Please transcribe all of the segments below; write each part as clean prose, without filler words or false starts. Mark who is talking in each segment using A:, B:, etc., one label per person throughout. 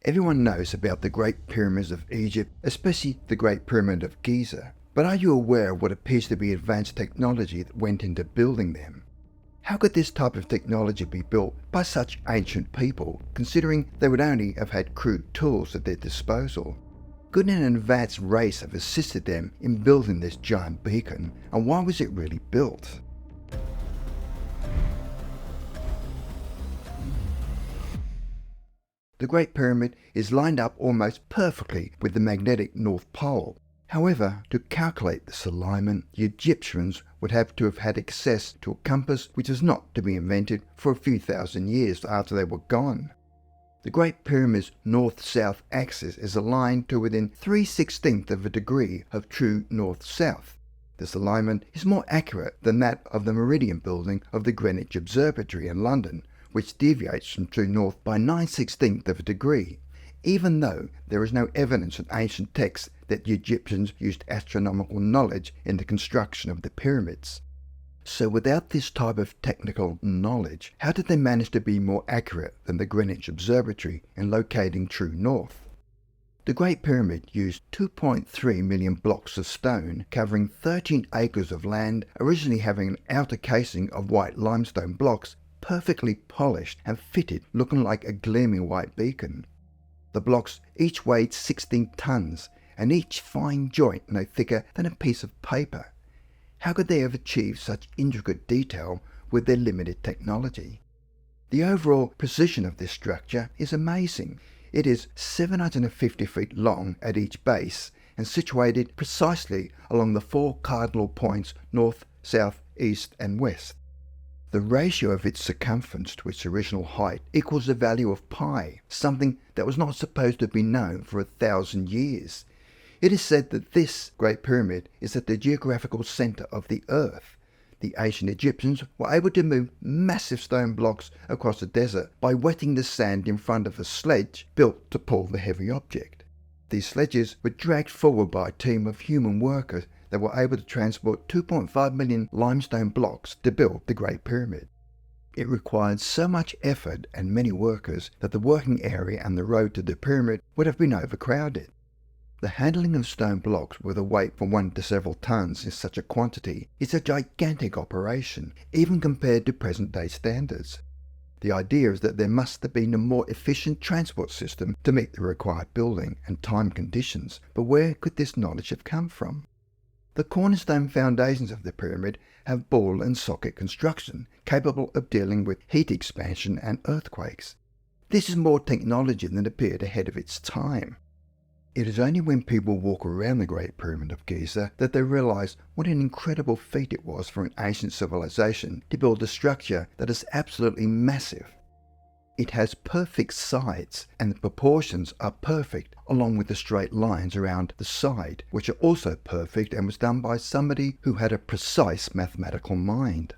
A: Everyone knows about the Great Pyramids of Egypt, especially the Great Pyramid of Giza. But are you aware of what appears to be advanced technology that went into building them? How could this type of technology be built by such ancient people, considering they would only have had crude tools at their disposal? Could an advanced race have assisted them in building this giant beacon, and why was it really built? The Great Pyramid is lined up almost perfectly with the magnetic North Pole. However, to calculate this alignment, the Egyptians would have to have had access to a compass which was not to be invented for a few thousand years after they were gone. The Great Pyramid's north-south axis is aligned to within 3/16 of a degree of true north-south. This alignment is more accurate than that of the meridian building of the Greenwich Observatory in London, which deviates from true north by 9/16 of a degree, even though there is no evidence in ancient texts that the Egyptians used astronomical knowledge in the construction of the pyramids. So without this type of technical knowledge, how did they manage to be more accurate than the Greenwich Observatory in locating true north? The Great Pyramid used 2.3 million blocks of stone covering 13 acres of land, originally having an outer casing of white limestone blocks perfectly polished and fitted, looking like a gleaming white beacon. The blocks each weighed 16 tons, and each fine joint no thicker than a piece of paper. How could they have achieved such intricate detail with their limited technology? The overall precision of this structure is amazing. It is 750 feet long at each base and situated precisely along the four cardinal points north, south, east and west. The ratio of its circumference to its original height equals the value of pi, something that was not supposed to be known for 1,000 years. It is said that this Great Pyramid is at the geographical centre of the Earth. The ancient Egyptians were able to move massive stone blocks across the desert by wetting the sand in front of a sledge built to pull the heavy object. These sledges were dragged forward by a team of human workers that were able to transport 2.5 million limestone blocks to build the Great Pyramid. It required so much effort and many workers that the working area and the road to the pyramid would have been overcrowded. The handling of stone blocks with a weight from 1 to several tons in such a quantity is a gigantic operation, even compared to present-day standards. The idea is that there must have been a more efficient transport system to meet the required building and time conditions, but where could this knowledge have come from? The cornerstone foundations of the pyramid have ball and socket construction, capable of dealing with heat expansion and earthquakes. This is more technology than appeared ahead of its time. It is only when people walk around the Great Pyramid of Giza that they realize what an incredible feat it was for an ancient civilization to build a structure that is absolutely massive. It has perfect sides, and the proportions are perfect, along with the straight lines around the side, which are also perfect and was done by somebody who had a precise mathematical mind.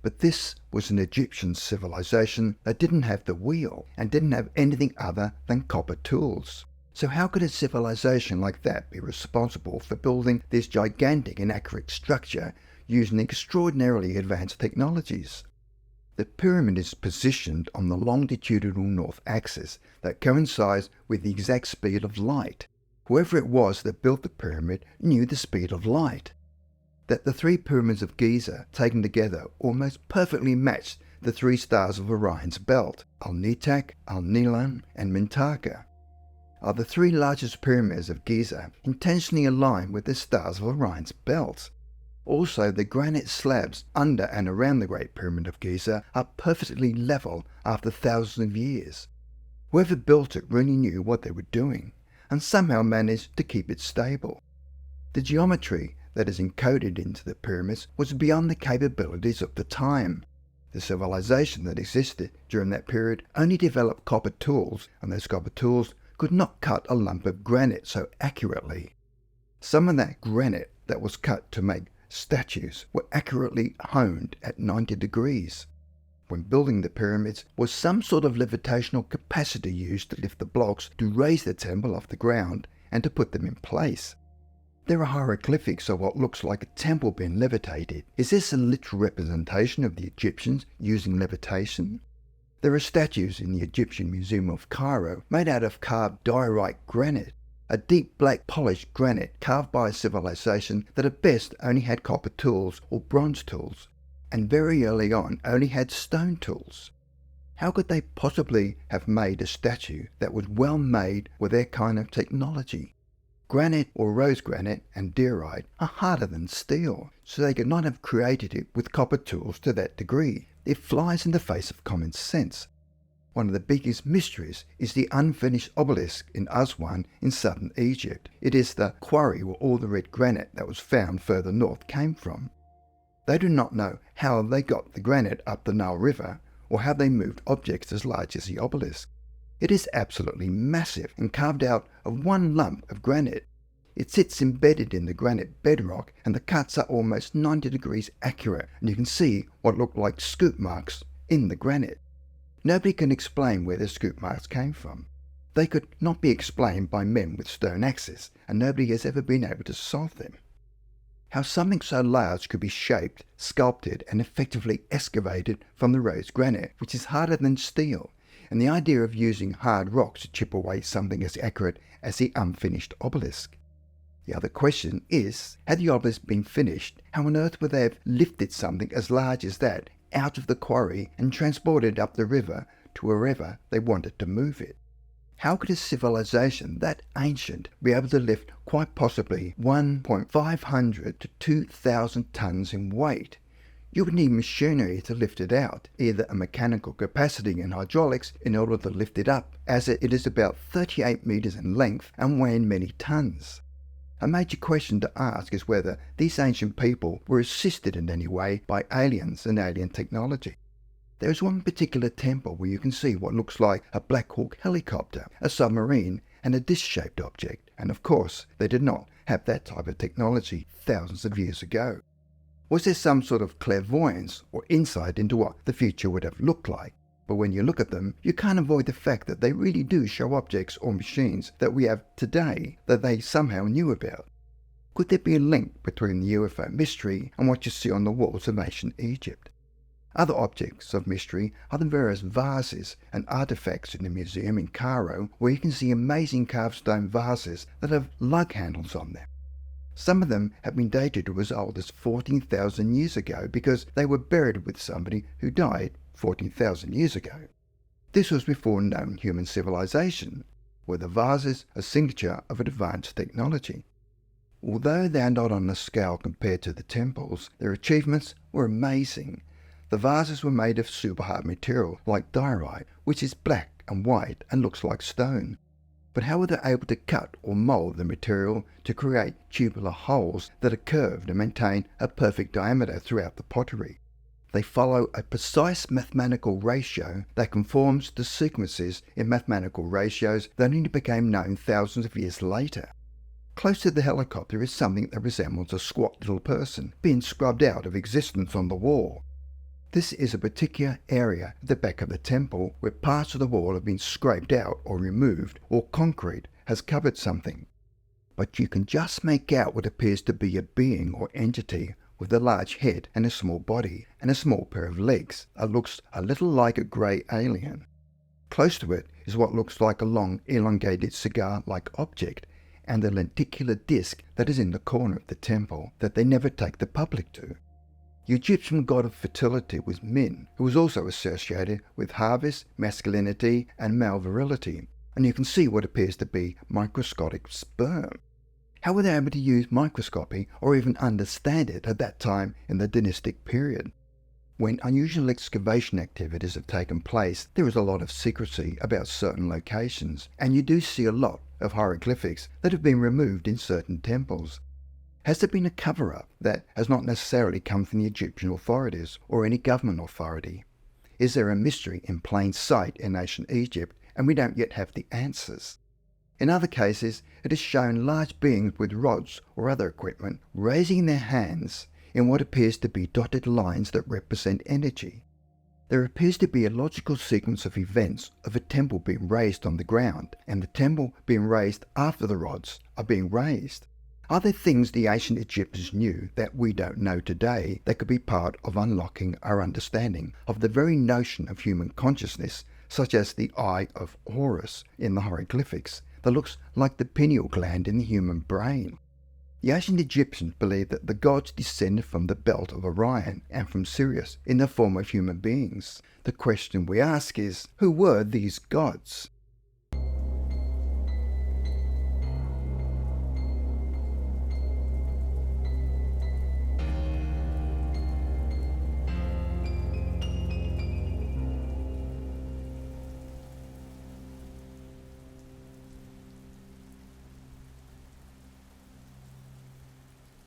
A: But this was an Egyptian civilization that didn't have the wheel and didn't have anything other than copper tools. So how could a civilization like that be responsible for building this gigantic and accurate structure using extraordinarily advanced technologies? The pyramid is positioned on the longitudinal north axis that coincides with the exact speed of light. Whoever it was that built the pyramid knew the speed of light. That the three pyramids of Giza, taken together, almost perfectly matched the three stars of Orion's belt, Al-Nitak, Al-Nilan and Mintaka, are the three largest pyramids of Giza intentionally aligned with the stars of Orion's belt. Also, the granite slabs under and around the Great Pyramid of Giza are perfectly level after thousands of years. Whoever built it really knew what they were doing, and somehow managed to keep it stable. The geometry that is encoded into the pyramids was beyond the capabilities of the time. The civilization that existed during that period only developed copper tools, and those copper tools could not cut a lump of granite so accurately. Some of that granite that was cut to make statues were accurately honed at 90 degrees. When building the pyramids, was some sort of levitational capacity used to lift the blocks to raise the temple off the ground and to put them in place? There are hieroglyphics of what looks like a temple being levitated. Is this a literal representation of the Egyptians using levitation? There are statues in the Egyptian Museum of Cairo made out of carved diorite granite, a deep black polished granite carved by a civilization that at best only had copper tools or bronze tools, and very early on only had stone tools. How could they possibly have made a statue that was well made with their kind of technology? Granite or rose granite and diorite are harder than steel, so they could not have created it with copper tools to that degree. It flies in the face of common sense. One of the biggest mysteries is the unfinished obelisk in Aswan in southern Egypt. It is the quarry where all the red granite that was found further north came from. They do not know how they got the granite up the Nile River or how they moved objects as large as the obelisk. It is absolutely massive and carved out of one lump of granite. It sits embedded in the granite bedrock, and the cuts are almost 90 degrees accurate, and you can see what look like scoop marks in the granite. Nobody can explain where the scoop marks came from. They could not be explained by men with stone axes, and nobody has ever been able to solve them. How something so large could be shaped, sculpted, and effectively excavated from the rose granite, which is harder than steel, and the idea of using hard rocks to chip away something as accurate as the unfinished obelisk. The other question is, had the obelisk been finished, how on earth would they have lifted something as large as that out of the quarry and transported it up the river to wherever they wanted to move it? How could a civilization that ancient be able to lift quite possibly 1,500 to 2,000 tons in weight? You would need machinery to lift it out, either a mechanical capacity and hydraulics in order to lift it up, as it is about 38 meters in length and weighing many tons. A major question to ask is whether these ancient people were assisted in any way by aliens and alien technology. There is one particular temple where you can see what looks like a Black Hawk helicopter, a submarine, and a disc-shaped object, and of course they did not have that type of technology thousands of years ago. Was there some sort of clairvoyance or insight into what the future would have looked like? But when you look at them, you can't avoid the fact that they really do show objects or machines that we have today that they somehow knew about. Could there be a link between the UFO mystery and what you see on the walls of ancient Egypt? Other objects of mystery are the various vases and artifacts in the museum in Cairo, where you can see amazing carved stone vases that have lug handles on them. Some of them have been dated to as old as 14,000 years ago because they were buried with somebody who died 14,000 years ago. This was before known human civilization, where the vases are a signature of advanced technology. Although they are not on a scale compared to the temples, their achievements were amazing. The vases were made of super hard material like diorite, which is black and white and looks like stone. But how were they able to cut or mould the material to create tubular holes that are curved and maintain a perfect diameter throughout the pottery? They follow a precise mathematical ratio that conforms to sequences in mathematical ratios that only became known thousands of years later. Close to the helicopter is something that resembles a squat little person being scrubbed out of existence on the wall. This is a particular area at the back of the temple where parts of the wall have been scraped out or removed, or concrete has covered something. But you can just make out what appears to be a being or entity with a large head and a small body and a small pair of legs that looks a little like a grey alien. Close to it is what looks like a long elongated cigar-like object and a lenticular disc that is in the corner of the temple that they never take the public to. The Egyptian god of fertility was Min, who was also associated with harvest, masculinity, and male virility, and you can see what appears to be microscopic sperm. How were they able to use microscopy or even understand it at that time in the dynastic period? When unusual excavation activities have taken place, there is a lot of secrecy about certain locations, and you do see a lot of hieroglyphics that have been removed in certain temples. Has there been a cover-up that has not necessarily come from the Egyptian authorities or any government authority? Is there a mystery in plain sight in ancient Egypt and we don't yet have the answers? In other cases, it has shown large beings with rods or other equipment raising their hands in what appears to be dotted lines that represent energy. There appears to be a logical sequence of events of a temple being raised on the ground and the temple being raised after the rods are being raised. Are there things the ancient Egyptians knew that we don't know today that could be part of unlocking our understanding of the very notion of human consciousness, such as the Eye of Horus in the hieroglyphics, that looks like the pineal gland in the human brain? The ancient Egyptians believed that the gods descended from the belt of Orion and from Sirius in the form of human beings. The question we ask is, who were these gods?